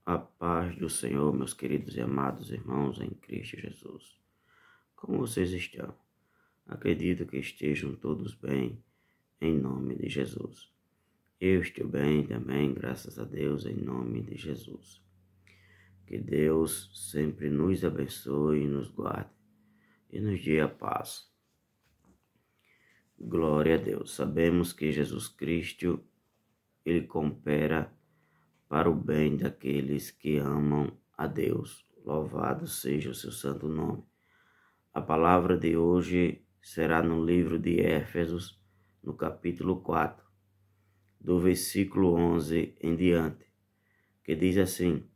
A paz do Senhor, meus queridos e amados irmãos em Cristo Jesus. Como vocês estão? Acredito que estejam todos bem, em nome de Jesus. Eu estou bem também, graças a Deus, em nome de Jesus. Que Deus sempre nos abençoe e nos guarde e nos dê a paz. Glória a Deus. Sabemos que Jesus Cristo, Ele coopera para o bem daqueles que amam a Deus. Louvado seja o seu santo nome. A palavra de hoje será no livro de Éfesos, no capítulo 4, do versículo 11 em diante, que diz assim: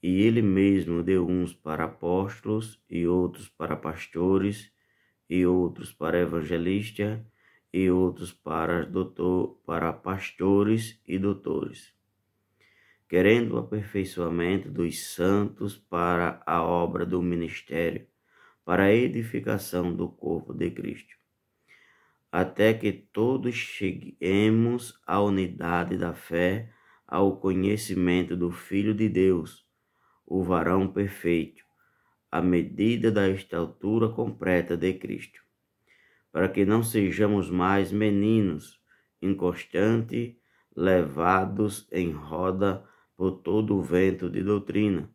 E ele mesmo deu uns para apóstolos, e outros para pastores, e outros para evangelistas, e outros para pastores e doutores, querendo o aperfeiçoamento dos santos para a obra do ministério, para a edificação do corpo de Cristo, até que todos cheguemos à unidade da fé, ao conhecimento do Filho de Deus, o varão perfeito, à medida da estatura completa de Cristo, para que não sejamos mais meninos, inconstantes, levados em roda por todo o vento de doutrina,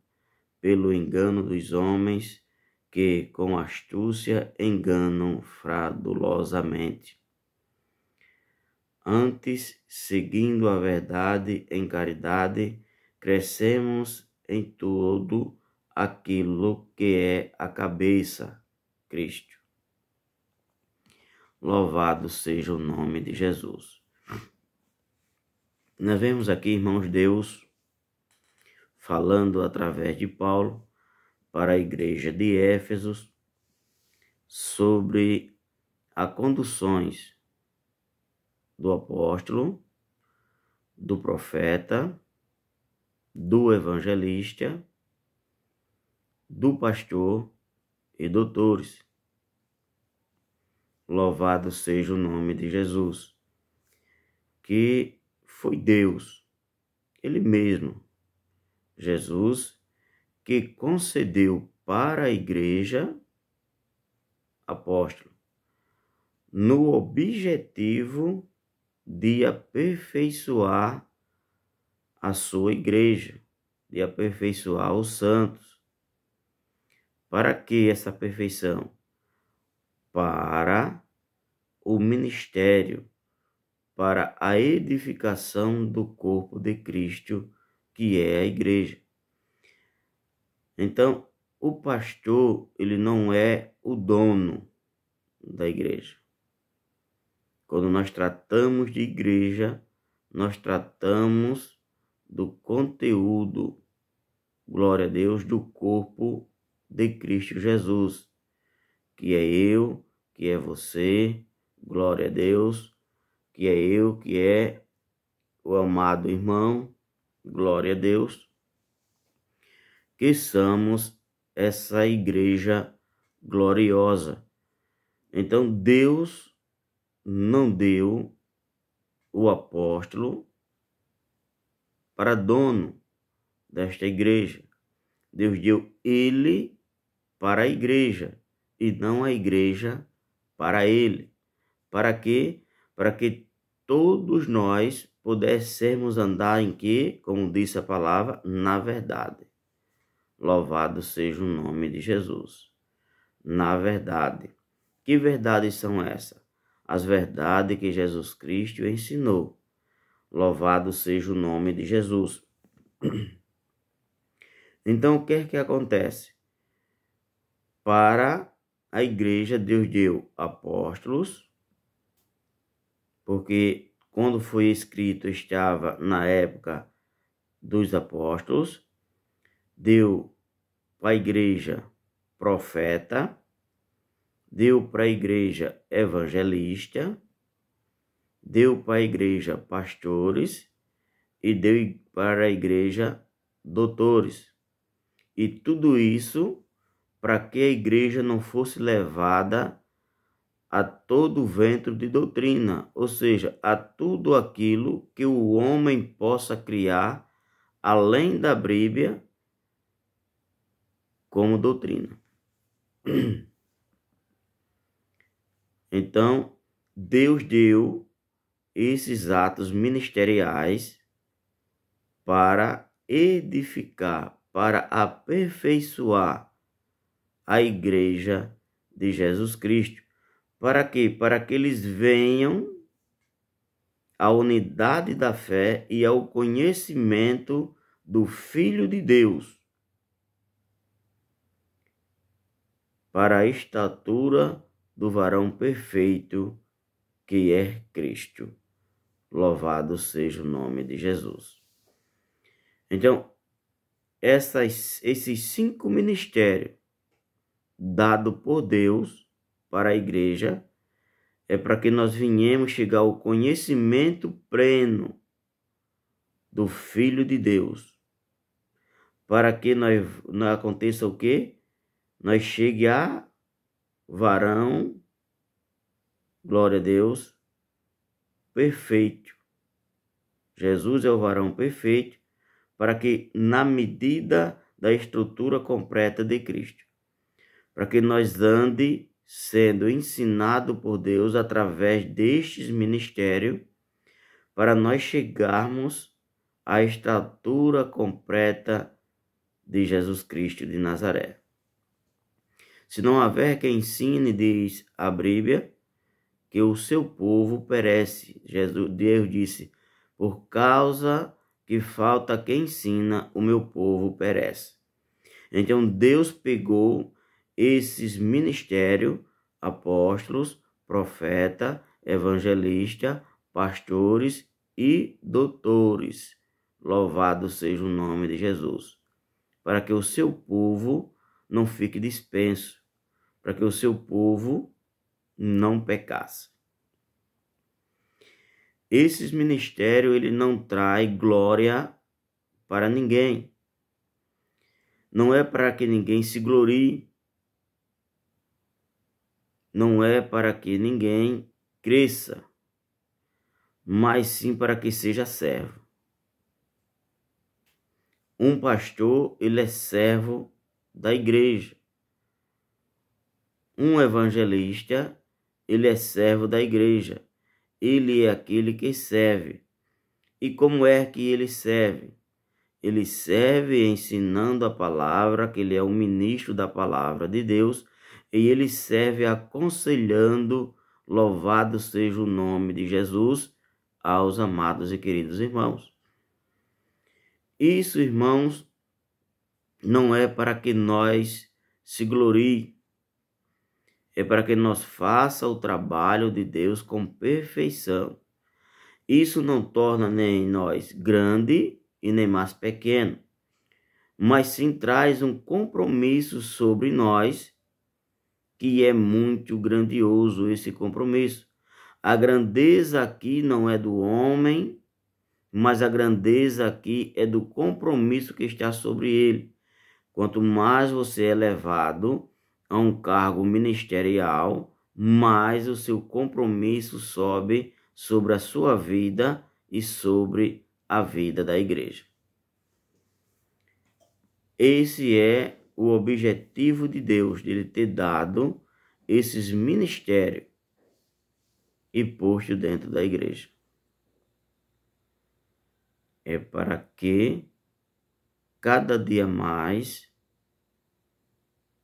pelo engano dos homens que com astúcia enganam fraudulosamente. Antes, seguindo a verdade em caridade, crescemos em tudo aquilo que é a cabeça, Cristo. Louvado seja o nome de Jesus. Nós vemos aqui, irmãos, Deus falando através de Paulo para a igreja de Éfesos sobre as conduções do apóstolo, do profeta, do evangelista, do pastor e doutores. Louvado seja o nome de Jesus, que foi Deus, Ele mesmo, Jesus, que concedeu para a igreja apóstolo, no objetivo de aperfeiçoar a sua igreja, de aperfeiçoar os santos. Para que essa perfeição? Para o ministério, para a edificação do corpo de Cristo, que é a igreja. Então, o pastor, ele não é o dono da igreja. Quando nós tratamos de igreja, nós tratamos do conteúdo, glória a Deus, do corpo de Cristo Jesus, que é eu, que é você, glória a Deus, que é eu, que é o amado irmão, glória a Deus, que somos essa igreja gloriosa. Então, Deus não deu o apóstolo para dono desta igreja. Deus deu ele para a igreja e não a igreja para ele. Para quê? Para que todos nós pudéssemos andar em quê? Como disse a palavra, na verdade. Louvado seja o nome de Jesus. Na verdade. Que verdades são essas? As verdades que Jesus Cristo ensinou. Louvado seja o nome de Jesus. Então, o que é que acontece? Para a igreja, Deus deu apóstolos, porque quando foi escrito, estava na época dos apóstolos. Deu para a igreja profeta, deu para a igreja evangelista, deu para a igreja pastores e deu para a igreja doutores. E tudo isso para que a igreja não fosse levada a todo vento de doutrina, ou seja, a tudo aquilo que o homem possa criar além da Bíblia, como doutrina. Então, Deus deu esses atos ministeriais para edificar, para aperfeiçoar a igreja de Jesus Cristo. Para quê? Para que eles venham à unidade da fé e ao conhecimento do Filho de Deus, para a estatura do varão perfeito, que é Cristo. Louvado seja o nome de Jesus. Então, esses 5 ministérios dados por Deus para a igreja é para que nós venhamos chegar ao conhecimento pleno do Filho de Deus. Para que não aconteça o quê? Nós chegue a varão, glória a Deus, perfeito. Jesus é o varão perfeito, para que na medida da estrutura completa de Cristo, para que nós ande sendo ensinado por Deus através destes ministérios, para nós chegarmos à estatura completa de Jesus Cristo de Nazaré. Se não houver quem ensine, diz a Bíblia, que o seu povo perece. Deus disse, por causa que falta quem ensina, o meu povo perece. Então Deus pegou esses ministérios, apóstolos, profeta, evangelista, pastores e doutores. Louvado seja o nome de Jesus. Para que o seu povo não fique dispenso, para que o seu povo não pecasse. Esses ministérios, ele não traz glória para ninguém. Não é para que ninguém se glorie. Não é para que ninguém cresça, mas sim para que seja servo. Um pastor, ele é servo da igreja. Um evangelista, ele é servo da igreja. Ele é aquele que serve. E como é que ele serve? Ele serve ensinando a palavra, que ele é o ministro da palavra de Deus, e ele serve aconselhando, louvado seja o nome de Jesus, aos amados e queridos irmãos. Isso, irmãos, não é para que nós se glorie, é para que nós faça o trabalho de Deus com perfeição. Isso não torna nem nós grande e nem mais pequeno, mas sim traz um compromisso sobre nós, que é muito grandioso esse compromisso. A grandeza aqui não é do homem, mas a grandeza aqui é do compromisso que está sobre ele. Quanto mais você é levado a um cargo ministerial, mais o seu compromisso sobe sobre a sua vida e sobre a vida da igreja. Esse é o objetivo de Deus, de ele ter dado esses ministérios e posto dentro da igreja. É para que cada dia mais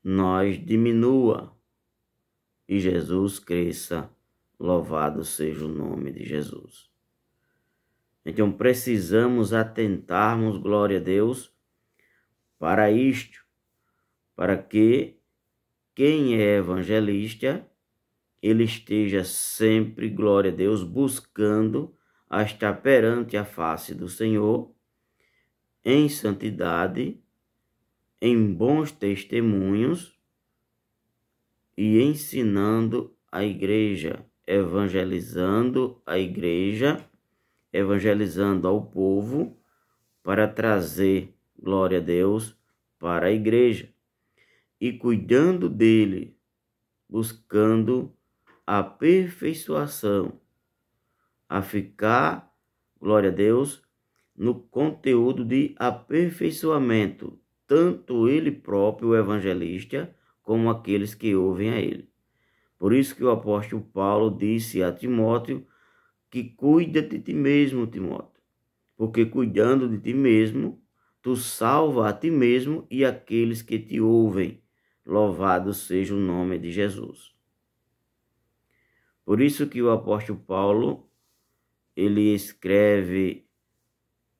nós diminua e Jesus cresça. Louvado seja o nome de Jesus. Então precisamos atentarmos, glória a Deus, para isto, para que quem é evangelista, ele esteja sempre, glória a Deus, buscando a estar perante a face do Senhor, em santidade, em bons testemunhos e ensinando a igreja, evangelizando a igreja, evangelizando ao povo para trazer, glória a Deus, para a igreja e cuidando dele, buscando a aperfeiçoação, a ficar, glória a Deus, no conteúdo de aperfeiçoamento, tanto ele próprio, o evangelista, como aqueles que ouvem a ele. Por isso que o apóstolo Paulo disse a Timóteo que cuida de ti mesmo, Timóteo, porque cuidando de ti mesmo, tu salva a ti mesmo e aqueles que te ouvem. Louvado seja o nome de Jesus. Por isso que o apóstolo Paulo, ele escreve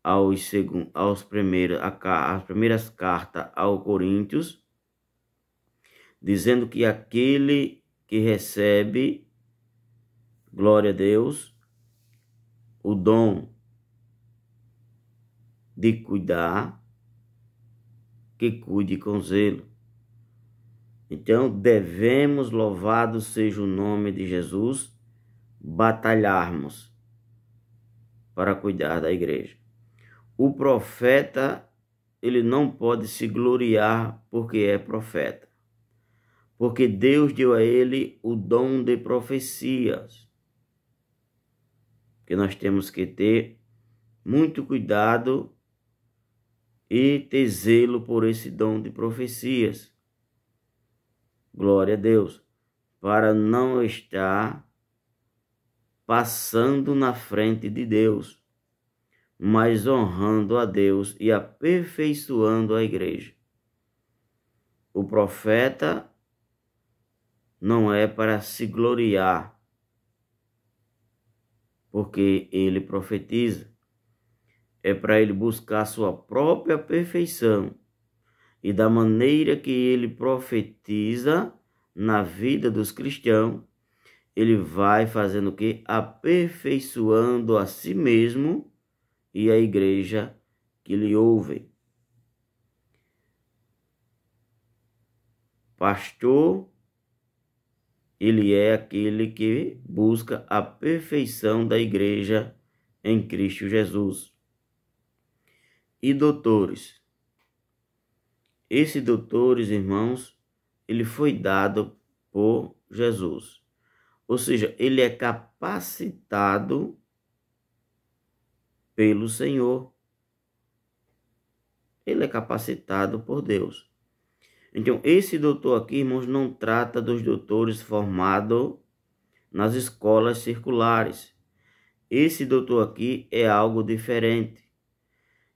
as primeiras cartas aos Coríntios, dizendo que aquele que recebe, glória a Deus, o dom de cuidar, que cuide com zelo. Então devemos, louvado seja o nome de Jesus, batalharmos para cuidar da igreja. O profeta, ele não pode se gloriar porque é profeta, porque Deus deu a ele o dom de profecias, que nós temos que ter muito cuidado e ter zelo por esse dom de profecias. Glória a Deus, para não estar passando na frente de Deus, mas honrando a Deus e aperfeiçoando a igreja. O profeta não é para se gloriar, porque ele profetiza. É para ele buscar sua própria perfeição. E da maneira que ele profetiza na vida dos cristãos, ele vai fazendo o quê? Aperfeiçoando a si mesmo e a igreja que lhe ouve. Pastor, ele é aquele que busca a perfeição da igreja em Cristo Jesus. E doutores? Esse doutores, irmãos, ele foi dado por Jesus. Ou seja, ele é capacitado pelo Senhor. Ele é capacitado por Deus. Então, esse doutor aqui, irmãos, não trata dos doutores formados nas escolas circulares. Esse doutor aqui é algo diferente.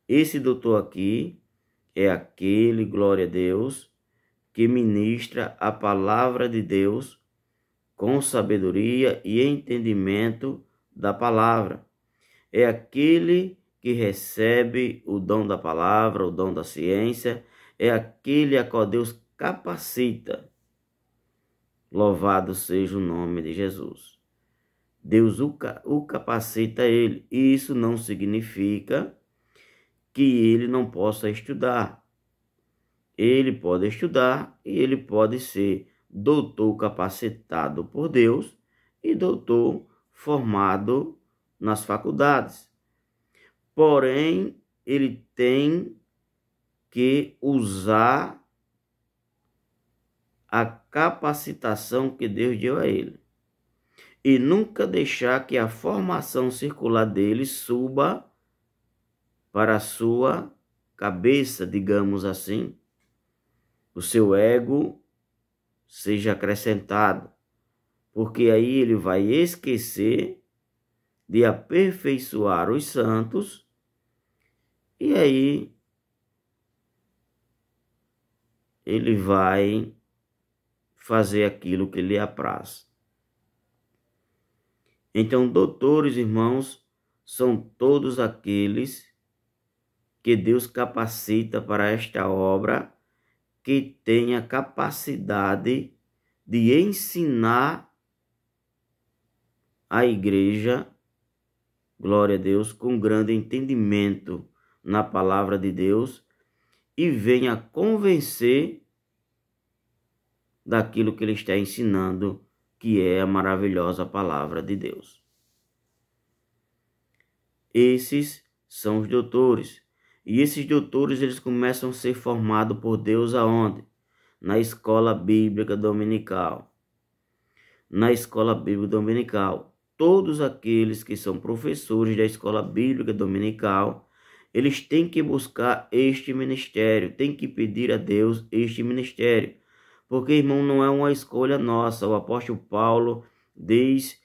Esse doutor aqui é aquele, glória a Deus, que ministra a palavra de Deus com sabedoria e entendimento da palavra. É aquele que recebe o dom da palavra, o dom da ciência, é aquele a qual Deus capacita. Louvado seja o nome de Jesus. Deus o capacita ele. E isso não significa que ele não possa estudar. Ele pode estudar e ele pode ser doutor capacitado por Deus e doutor formado nas faculdades. Porém, ele tem que usar a capacitação que Deus deu a ele. E nunca deixar que a formação circular dele suba para a sua cabeça, digamos assim. O seu ego seja acrescentado. Porque aí ele vai esquecer de aperfeiçoar os santos. E aí ele vai fazer aquilo que lhe apraz. Então, doutores, irmãos, são todos aqueles que Deus capacita para esta obra, que tenha capacidade de ensinar a igreja, glória a Deus, com grande entendimento na palavra de Deus e venha convencer daquilo que ele está ensinando, que é a maravilhosa palavra de Deus. Esses são os doutores. E esses doutores, eles começam a ser formados por Deus aonde? Na escola bíblica dominical. Na escola bíblica dominical. Todos aqueles que são professores da escola bíblica dominical, eles têm que buscar este ministério, têm que pedir a Deus este ministério. Porque, irmão, não é uma escolha nossa. O apóstolo Paulo diz,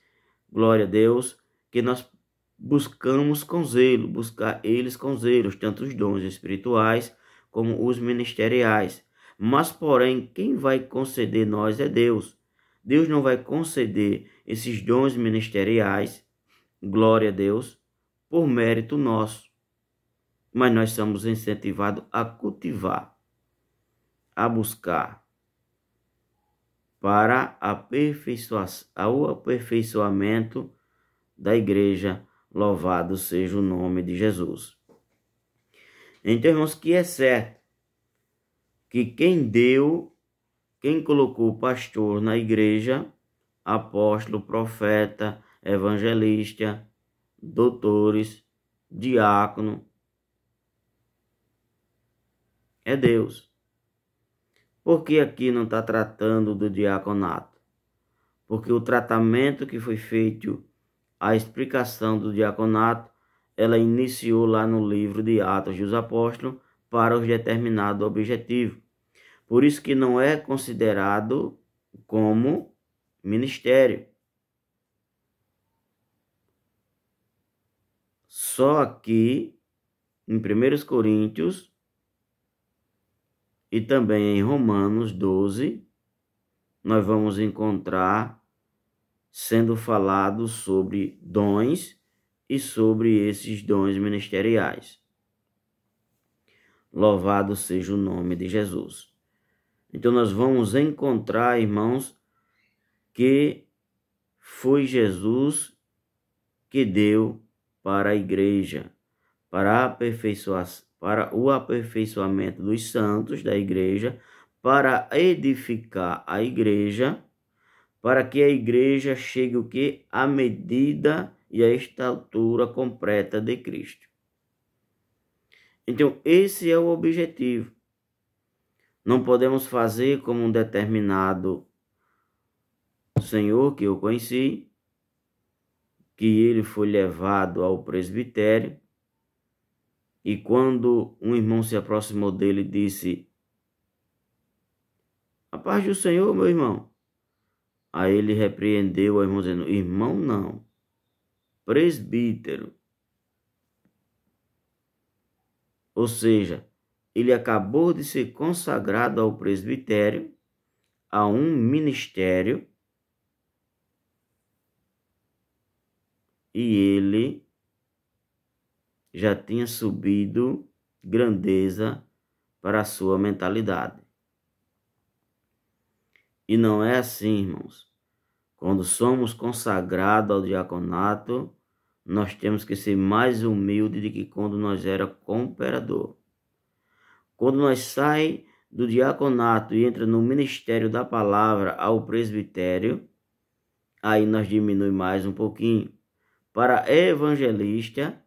glória a Deus, que nós buscamos com zelo, buscar eles com zelo, tanto os dons espirituais como os ministeriais. Mas, porém, quem vai conceder nós é Deus. Deus não vai conceder esses dons ministeriais, glória a Deus, por mérito nosso. Mas nós somos incentivados a cultivar, a buscar, para o aperfeiçoamento da igreja. Louvado seja o nome de Jesus. Então, irmãos, que é certo que quem colocou o pastor na igreja, apóstolo, profeta, evangelista, doutores, diácono, é Deus. Por que aqui não está tratando do diaconato? Porque o tratamento que foi feito, a explicação do diaconato, ela iniciou lá no livro de Atos dos Apóstolos para os determinados objetivos. Por isso que não é considerado como ministério. Só aqui, em 1 Coríntios e também em Romanos 12, nós vamos encontrar sendo falado sobre dons e sobre esses dons ministeriais. Louvado seja o nome de Jesus. Então nós vamos encontrar, irmãos, que foi Jesus que deu para a igreja, para o aperfeiçoamento dos santos da igreja, para edificar a igreja, para que a igreja chegue o quê? À medida e à estatura completa de Cristo. Então, esse é o objetivo. Não podemos fazer como um determinado senhor que eu conheci, que ele foi levado ao presbitério, e quando um irmão se aproximou dele, disse: "A paz do Senhor, meu irmão." Aí ele repreendeu o irmão, dizendo: "Irmão não, presbítero." Ou seja, ele acabou de ser consagrado ao presbitério, a um ministério, e ele já tinha subido grandeza para a sua mentalidade. E não é assim, irmãos. Quando somos consagrados ao diaconato, nós temos que ser mais humildes do que quando nós era cooperador. Quando nós saímos do diaconato e entra no ministério da palavra ao presbitério, aí nós diminui mais um pouquinho. Para evangelista,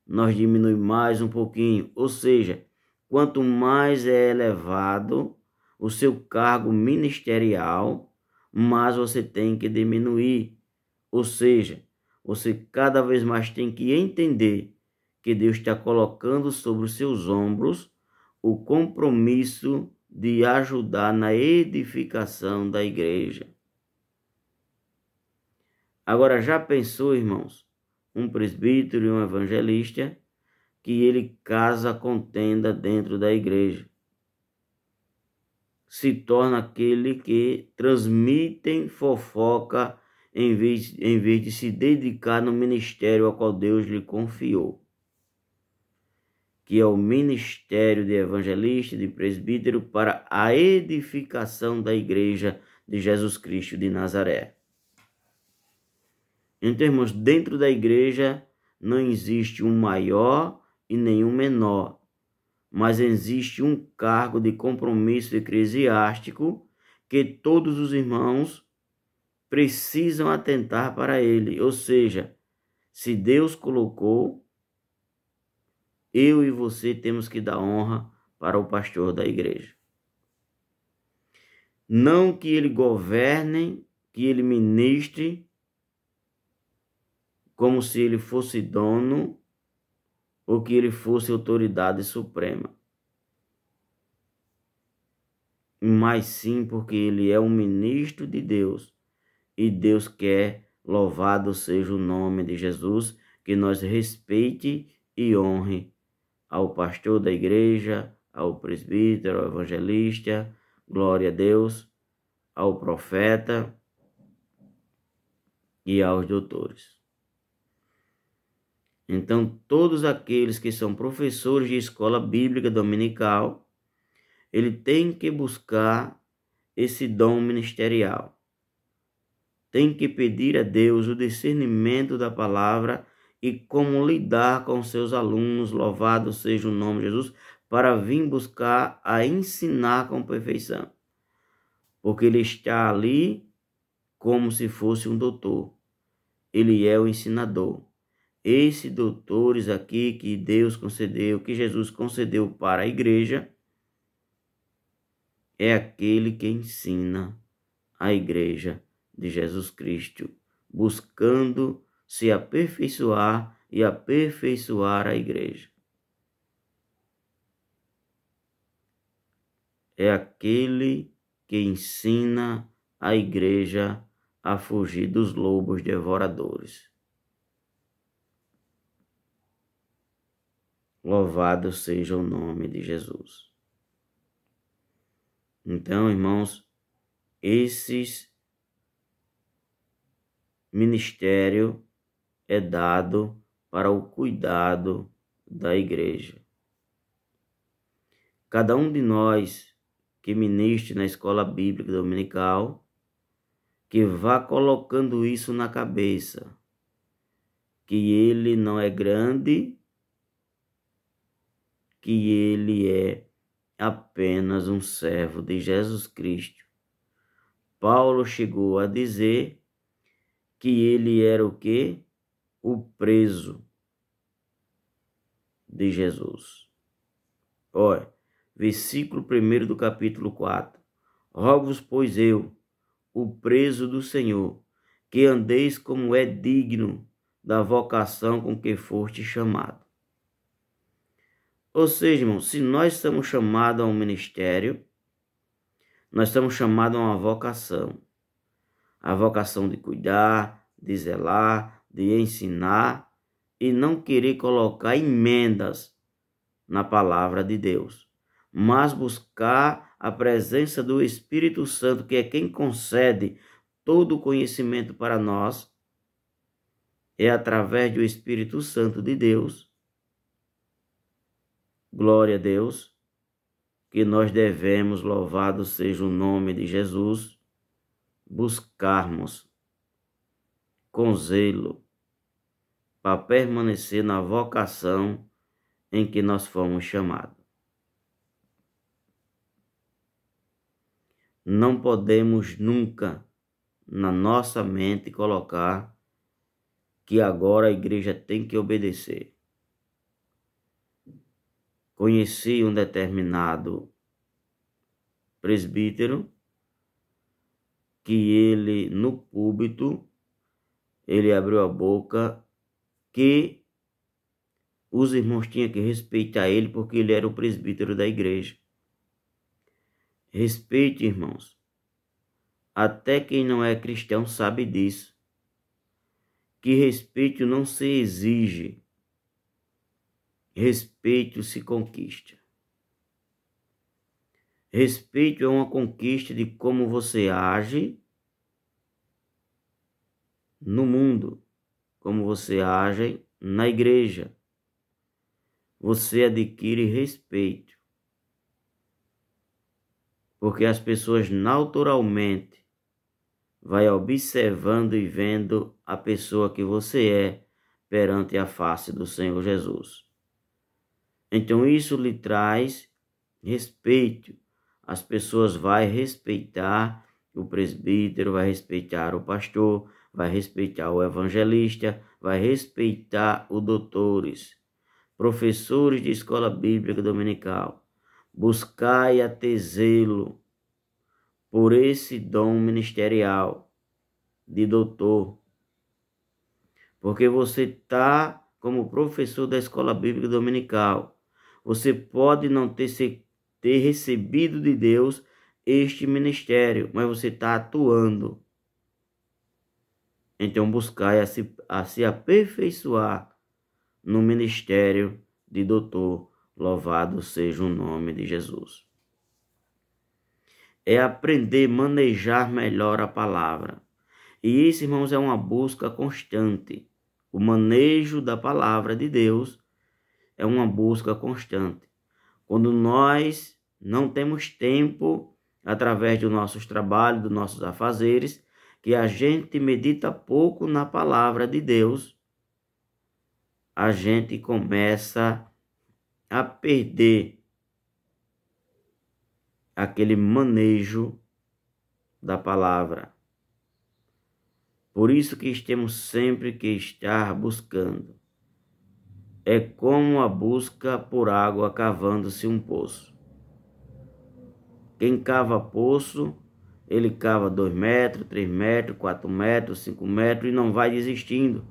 nós diminui mais um pouquinho. Ou seja, quanto mais é elevado o seu cargo ministerial, mais você tem que diminuir. Ou seja, você cada vez mais tem que entender que Deus está colocando sobre os seus ombros o compromisso de ajudar na edificação da igreja. Agora, já pensou, irmãos, um presbítero e um evangelista que ele casa contenda dentro da igreja? Se torna aquele que transmitem fofoca em vez de se dedicar no ministério ao qual Deus lhe confiou, que é o ministério de evangelista e de presbítero para a edificação da igreja de Jesus Cristo de Nazaré. Em termos, dentro da igreja não existe um maior e nenhum menor, mas existe um cargo de compromisso eclesiástico que todos os irmãos precisam atentar para ele. Ou seja, se Deus colocou, eu e você temos que dar honra para o pastor da igreja. Não que ele governe, que ele ministre, como se ele fosse dono ou que ele fosse autoridade suprema, mas sim porque ele é um ministro de Deus, e Deus quer, louvado seja o nome de Jesus, que nós respeite e honre ao pastor da igreja, ao presbítero, ao evangelista, glória a Deus, ao profeta e aos doutores. Então, todos aqueles que são professores de escola bíblica dominical, ele tem que buscar esse dom ministerial. Tem que pedir a Deus o discernimento da palavra e como lidar com seus alunos, louvado seja o nome de Jesus, para vir buscar a ensinar com perfeição. Porque ele está ali como se fosse um doutor. Ele é o ensinador. Esses doutores aqui que Deus concedeu, que Jesus concedeu para a igreja, é aquele que ensina a igreja de Jesus Cristo, buscando se aperfeiçoar e aperfeiçoar a igreja. É aquele que ensina a igreja a fugir dos lobos devoradores. Louvado seja o nome de Jesus. Então, irmãos, esses ministério é dado para o cuidado da igreja. Cada um de nós que ministre na escola bíblica dominical, que vá colocando isso na cabeça, que ele não é grande, que ele é apenas um servo de Jesus Cristo. Paulo chegou a dizer que ele era o quê? O preso de Jesus. Olha, versículo 1 do capítulo 4. Rogo-vos, pois eu, o preso do Senhor, que andeis como é digno da vocação com que foste chamado. Ou seja, irmão, se nós estamos chamados a um ministério, nós estamos chamados a uma vocação. A vocação de cuidar, de zelar, de ensinar e não querer colocar emendas na palavra de Deus, mas buscar a presença do Espírito Santo, que é quem concede todo o conhecimento para nós. É através do Espírito Santo de Deus, glória a Deus, que nós devemos, louvado seja o nome de Jesus, buscarmos com zelo para permanecer na vocação em que nós fomos chamados. Não podemos nunca na nossa mente colocar que agora a igreja tem que obedecer. Conheci um determinado presbítero que ele, no púlpito, ele abriu a boca que os irmãos tinham que respeitar ele porque ele era o presbítero da igreja. Respeite, irmãos. Até quem não é cristão sabe disso. Que respeito não se exige. Respeito se conquista. Respeito é uma conquista de como você age no mundo, como você age na igreja. Você adquire respeito. Porque as pessoas naturalmente vai observando e vendo a pessoa que você é perante a face do Senhor Jesus. Então isso lhe traz respeito. As pessoas vão respeitar o presbítero, vai respeitar o pastor, vai respeitar o evangelista, vai respeitar os doutores, professores de escola bíblica dominical. Buscai a ter zelo por esse dom ministerial de doutor, porque você está como professor da escola bíblica dominical. Você pode não ter recebido de Deus este ministério, mas você está atuando. Então buscai a se aperfeiçoar no ministério de doutor. Louvado seja o nome de Jesus. É aprender a manejar melhor a palavra. E isso, irmãos, é uma busca constante. O manejo da palavra de Deus é uma busca constante. Quando nós não temos tempo, através dos nossos trabalhos, dos nossos afazeres, que a gente medita pouco na palavra de Deus, a gente começa a perder aquele manejo da palavra. Por isso que temos sempre que estar buscando. É como a busca por água cavando-se um poço. Quem cava poço, ele cava 2 metros, 3 metros, 4 metros, 5 metros e não vai desistindo.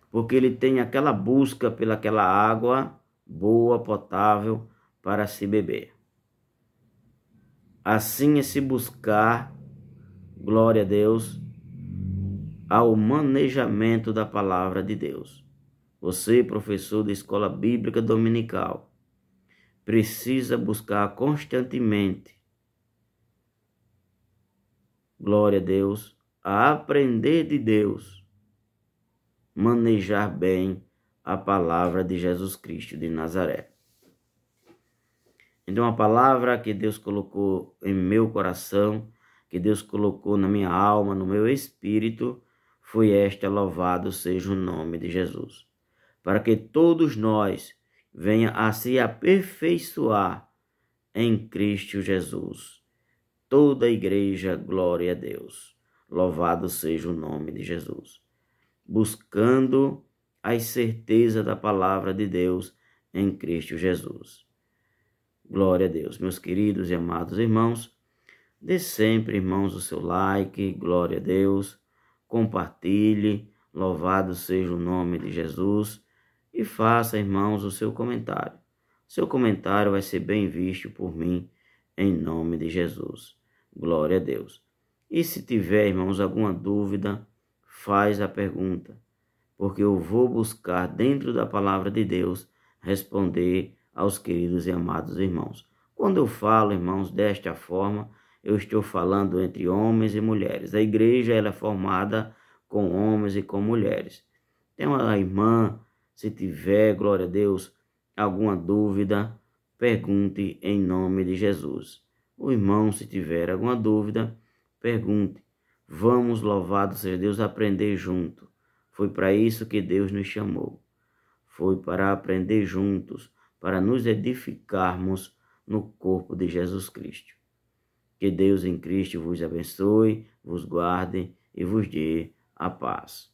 Porque ele tem aquela busca pelaquela água boa, potável, para se beber. Assim é se buscar, glória a Deus, ao manejamento da palavra de Deus. Você, professor de escola bíblica dominical, precisa buscar constantemente, glória a Deus, a aprender de Deus, manejar bem a palavra de Jesus Cristo de Nazaré. Então a palavra que Deus colocou em meu coração, que Deus colocou na minha alma, no meu espírito, foi esta: louvado seja o nome de Jesus. Para que todos nós venham a se aperfeiçoar em Cristo Jesus. Toda a igreja, glória a Deus. Louvado seja o nome de Jesus. Buscando a certeza da palavra de Deus em Cristo Jesus. Glória a Deus. Meus queridos e amados irmãos, dê sempre, irmãos, o seu like, glória a Deus, compartilhe, louvado seja o nome de Jesus, e faça, irmãos, o seu comentário. Seu comentário vai ser bem visto por mim, em nome de Jesus. Glória a Deus. E se tiver, irmãos, alguma dúvida, faz a pergunta, porque eu vou buscar dentro da palavra de Deus responder aos queridos e amados irmãos. Quando eu falo, irmãos, desta forma, eu estou falando entre homens e mulheres. A igreja ela é formada com homens e com mulheres. Tem uma irmã, se tiver, glória a Deus, alguma dúvida, pergunte em nome de Jesus. O irmão, se tiver alguma dúvida, pergunte. Vamos, louvado seja Deus, aprender junto. Foi para isso que Deus nos chamou. Foi para aprender juntos, para nos edificarmos no corpo de Jesus Cristo. Que Deus em Cristo vos abençoe, vos guarde e vos dê a paz.